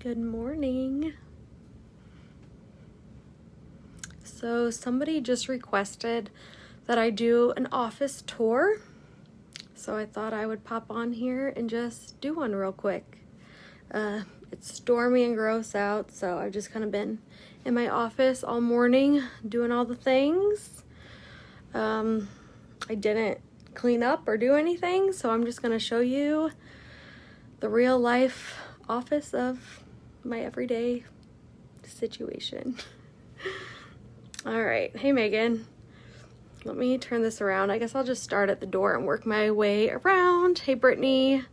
Good morning. So somebody just requested that I do an office tour. So I thought I would pop on here and just do one real quick. It's stormy and gross out, so I've just kind of been in my office all morning doing all the things. I didn't clean up or do anything, so I'm just going to show you the real life office of my everyday situation. All right. Hey, Megan. Let me turn this around. I guess I'll just start at the door and work my way around. Hey, Brittany.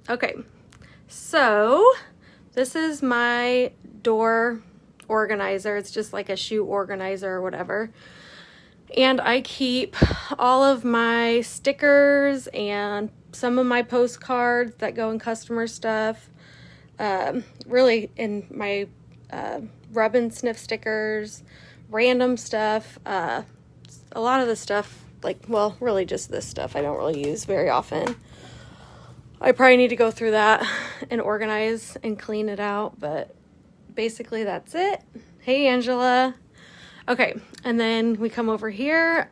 Okay. So this is my door organizer. It's just like a shoe organizer or whatever. And I keep all of my stickers and some of my postcards that go in customer stuff. Really in my rub and sniff stickers, random stuff. A lot of the stuff, really just this stuff I don't really use very often. I probably need to go through that and organize and clean it out, but basically that's it. Hey, Angela. Okay, and then we come over here.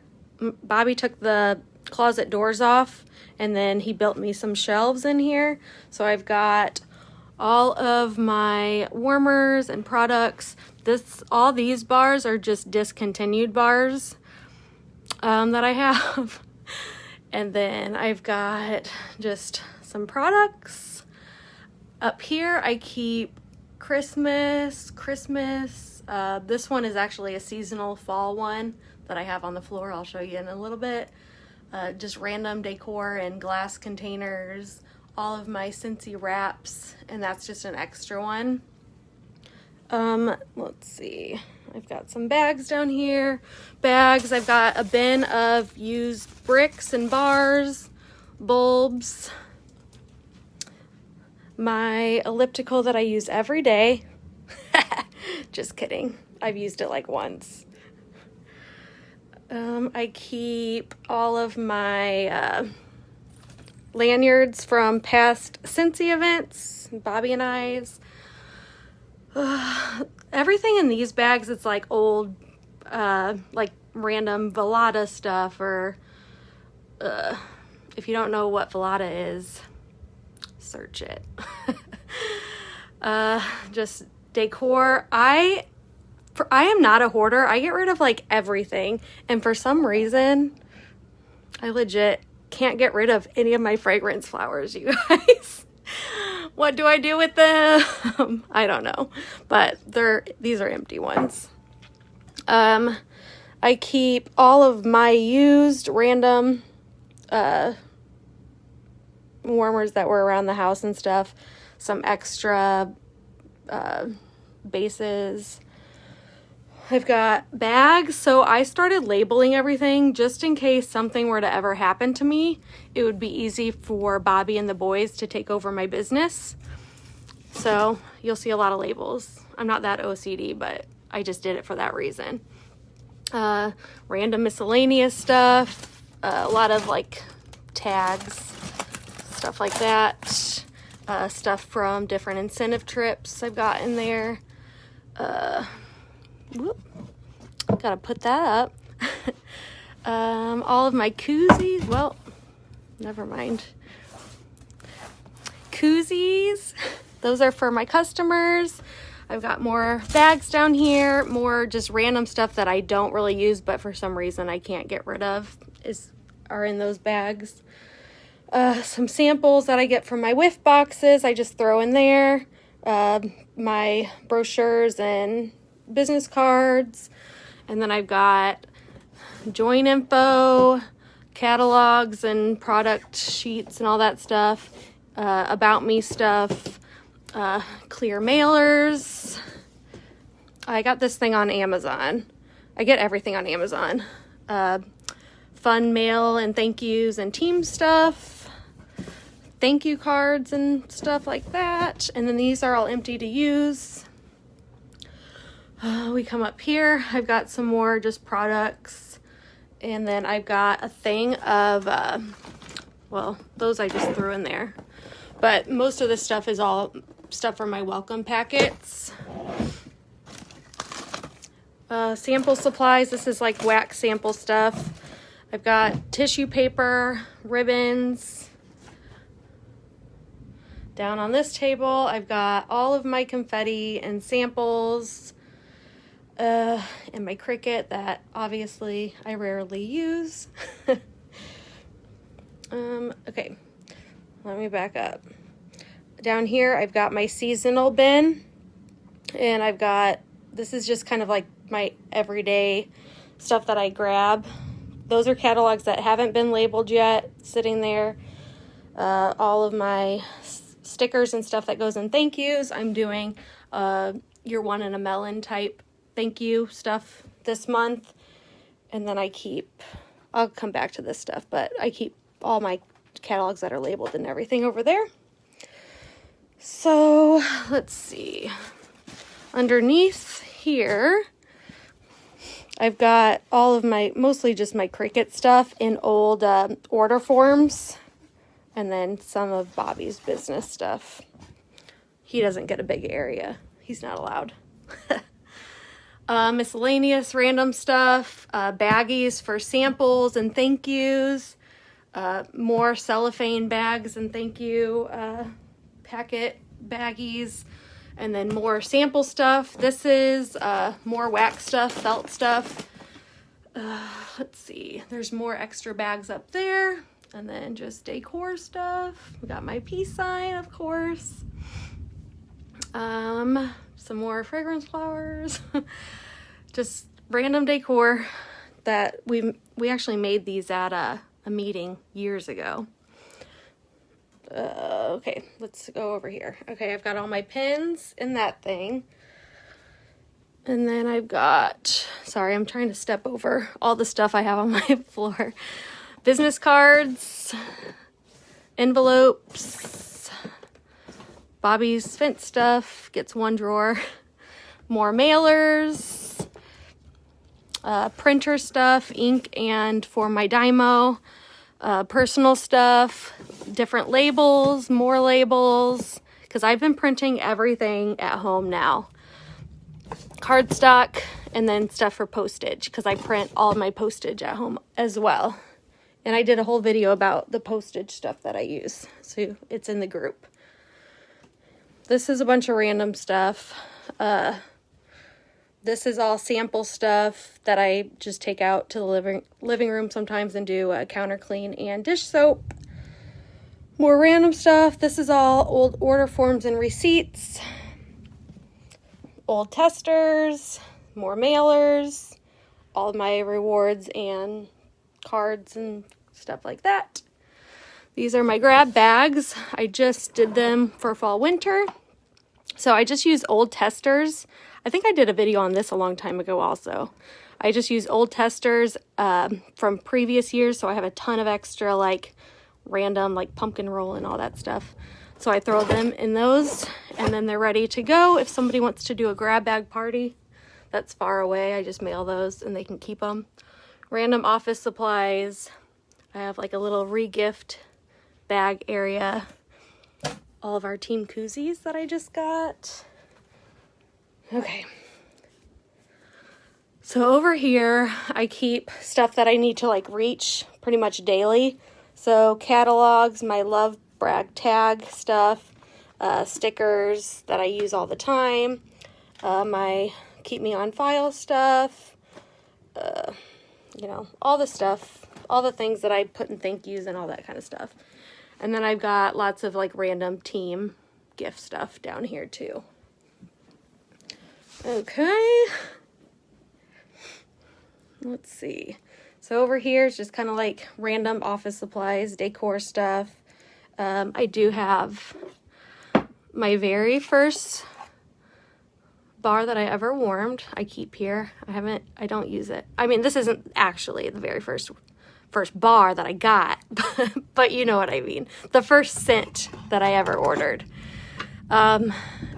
Bobby took the closet doors off, and then he built me some shelves in here. So I've got all of my warmers and products. All these bars are just discontinued bars that I have. And then I've got just some products. Up here I keep Christmas. This one is actually a seasonal fall one that I have on the floor. I'll show you in a little bit. Just random decor and glass containers. All of my Scentsy wraps, and that's just an extra one. Let's see. I've got some bags down here. I've got a bin of used bricks and bars, bulbs. My elliptical that I use every day. Just kidding. I've used it like once. I keep all of my lanyards from past Scentsy events, Bobby and I's. Everything in these bags, it's like old, like random Velada stuff, or if you don't know what Velada is, search it. Just decor. I am not a hoarder. I get rid of like everything, and for some reason I legit can't get rid of any of my fragrance flowers, you guys. What do I do with them? I don't know, but these are empty ones. I keep all of my used random warmers that were around the house and stuff, some extra bases. I've got bags, so I started labeling everything just in case something were to ever happen to me. It would be easy for Bobby and the boys to take over my business. So you'll see a lot of labels. I'm not that OCD, but I just did it for that reason. Random miscellaneous stuff, a lot of like tags, stuff like that. Stuff from different incentive trips I've got in there. Gotta put that up. All of my koozies. Well, never mind. Koozies. Those are for my customers. I've got more bags down here. More just random stuff that I don't really use, but for some reason I can't get rid of are in those bags. Some samples that I get from my whiff boxes. I just throw in there. My brochures and business cards, and then I've got join info, catalogs and product sheets and all that stuff, about me stuff, clear mailers. I got this thing on Amazon. I get everything on Amazon. Fun mail and thank yous and team stuff, thank you cards and stuff like that. And then these are all empty to use. We come up here. I've got some more just products, and then I've got a thing of those I just threw in there. But most of this stuff is all stuff from my welcome packets. Sample supplies. This is like wax sample stuff. I've got tissue paper, ribbons. Down on this table, I've got all of my confetti and samples, and my Cricut that obviously I rarely use. Okay, let me back up. Down here, I've got my seasonal bin, and I've got, this is just kind of like my everyday stuff that I grab. Those are catalogs that haven't been labeled yet, sitting there. All of my stickers and stuff that goes in thank yous. I'm doing You're One in a Melon type thank you stuff this month. And then I'll come back to this stuff, but I keep all my catalogs that are labeled and everything over there. So let's see. Underneath here, I've got all of my, mostly just my Cricut stuff in old order forms, and then some of Bobby's business stuff. He doesn't get a big area. He's not allowed. Miscellaneous random stuff, baggies for samples and thank yous, more cellophane bags and thank you packet baggies, and then more sample stuff. This is more wax stuff, felt stuff. Let's see, there's more extra bags up there, and then just decor stuff. We got my peace sign, of course. Some more fragrance flowers. Just random decor that we actually made these at a meeting years ago. Okay, let's go over here. Okay, I've got all my pins in that thing. And then I've got, sorry, I'm trying to step over all the stuff I have on my floor. Business cards, envelopes, Bobby's Fence stuff, gets one drawer, more mailers, printer stuff, ink and for my Dymo, personal stuff, different labels, more labels, because I've been printing everything at home now. Cardstock, and then stuff for postage, because I print all of my postage at home as well. And I did a whole video about the postage stuff that I use, so it's in the group. This is a bunch of random stuff. This is all sample stuff that I just take out to the living room sometimes and do a counter clean and dish soap. More random stuff. This is all old order forms and receipts. Old testers, more mailers, all of my rewards and cards and stuff like that. These are my grab bags. I just did them for fall winter. So I just use old testers. I think I did a video on this a long time ago also. I just use old testers from previous years, so I have a ton of extra like random like pumpkin roll and all that stuff. So I throw them in those, and then they're ready to go. If somebody wants to do a grab bag party that's far away, I just mail those and they can keep them. Random office supplies. I have like a little re-gift bag area. All of our team koozies that I just got. Okay. So over here, I keep stuff that I need to like reach pretty much daily. So catalogs, my love brag tag stuff, stickers that I use all the time, my keep me on file stuff, you know, all the stuff, all the things that I put in thank yous and all that kind of stuff. And then I've got lots of like random team gift stuff down here too. Okay. Let's see. So over here is just kind of like random office supplies, decor stuff. I do have my very first bar that I ever warmed. I keep here. I don't use it. I mean, this isn't actually the very first bar that I got, but you know what I mean. The first scent that I ever ordered. And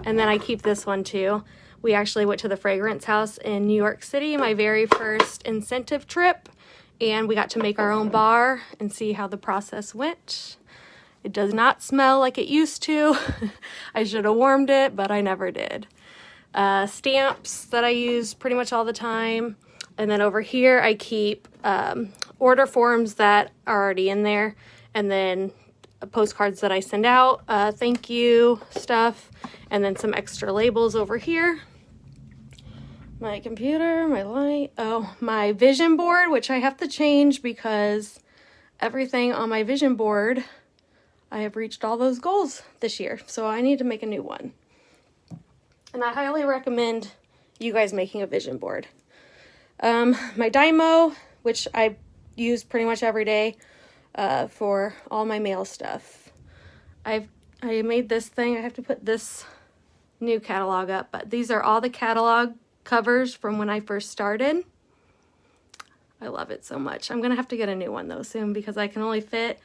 then I keep this one too. We actually went to the fragrance house in New York City, my very first incentive trip, and we got to make our own bar and see how the process went. It does not smell like it used to. I should have warmed it, but I never did. Stamps that I use pretty much all the time. And then over here I keep order forms that are already in there, and then postcards that I send out, thank you stuff, and then some extra labels over here. My computer, my light, oh, my vision board, which I have to change because everything on my vision board, I have reached all those goals this year, so I need to make a new one. And I highly recommend you guys making a vision board. My Dymo, which I use pretty much every day for all my mail stuff. I made this thing. I have to put this new catalog up, but these are all the catalog covers from when I first started. I love it so much. I'm gonna have to get a new one though soon because I can only fit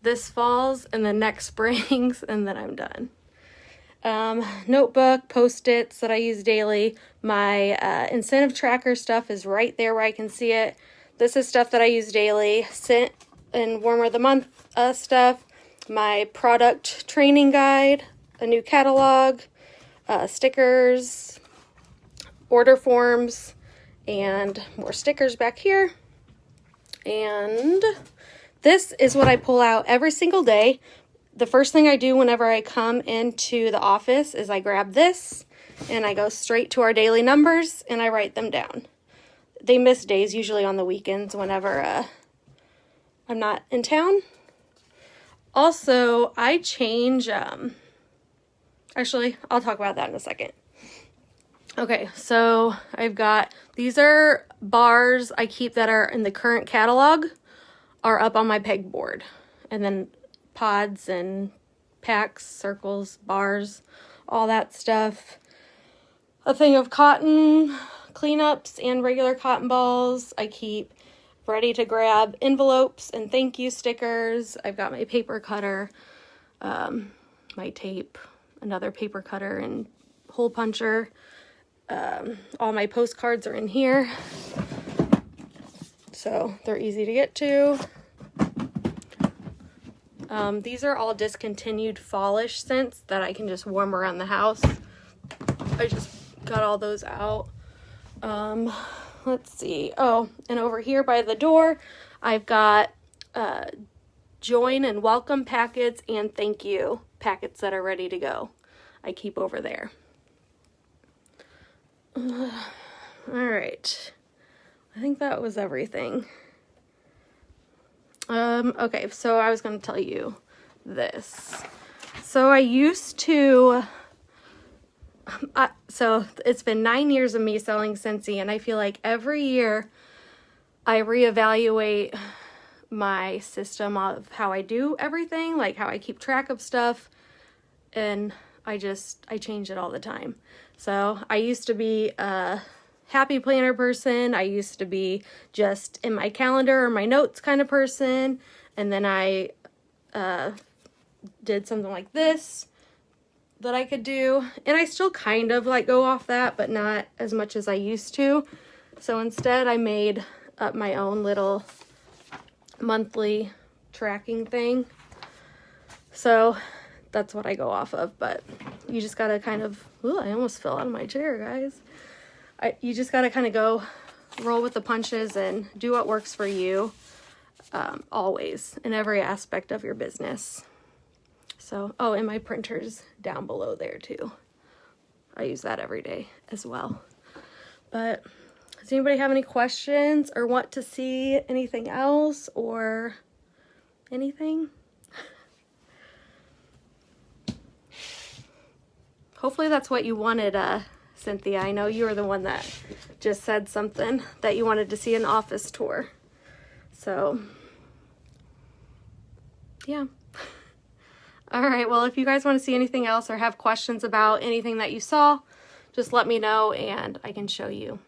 this fall's and the next spring's, and then I'm done. Notebook, Post-its that I use daily. My incentive tracker stuff is right there where I can see it. This is stuff that I use daily. Scent and Warmer of the Month stuff. My product training guide, a new catalog, stickers, order forms, and more stickers back here. And this is what I pull out every single day. The first thing I do whenever I come into the office is I grab this and I go straight to our daily numbers and I write them down. They miss days, usually on the weekends whenever I'm not in town. Also, I change, actually, I'll talk about that in a second. Okay, so I've got, these are bars I keep that are in the current catalog, are up on my pegboard. And then pods and packs, circles, bars, all that stuff. A thing of cotton cleanups and regular cotton balls. I keep ready to grab envelopes and thank you stickers. I've got my paper cutter, my tape, another paper cutter and hole puncher. All my postcards are in here, so they're easy to get to. These are all discontinued fallish scents that I can just warm around the house. I just got all those out. Let's see. Oh, and over here by the door, I've got join and welcome packets and thank you packets that are ready to go. I keep over there. All right. I think that was everything. Okay, so I was going to tell you this. So I used to, so it's been 9 years of me selling Scentsy, and I feel like every year I reevaluate my system of how I do everything, like how I keep track of stuff, and I change it all the time. So I used to be a happy planner person. I used to be just in my calendar or my notes kind of person. And then I did something like this that I could do. And I still kind of like go off that, but not as much as I used to. So instead I made up my own little monthly tracking thing. So that's what I go off of, but you just gotta kind of, ooh, I almost fell out of my chair, guys. You just gotta kind of go roll with the punches and do what works for you, always, in every aspect of your business. So, oh, and my printer's down below there too. I use that every day as well. But does anybody have any questions or want to see anything else or anything? Hopefully that's what you wanted, Cynthia. I know you were the one that just said something that you wanted to see an office tour. So, yeah. All right, well, if you guys want to see anything else or have questions about anything that you saw, just let me know and I can show you.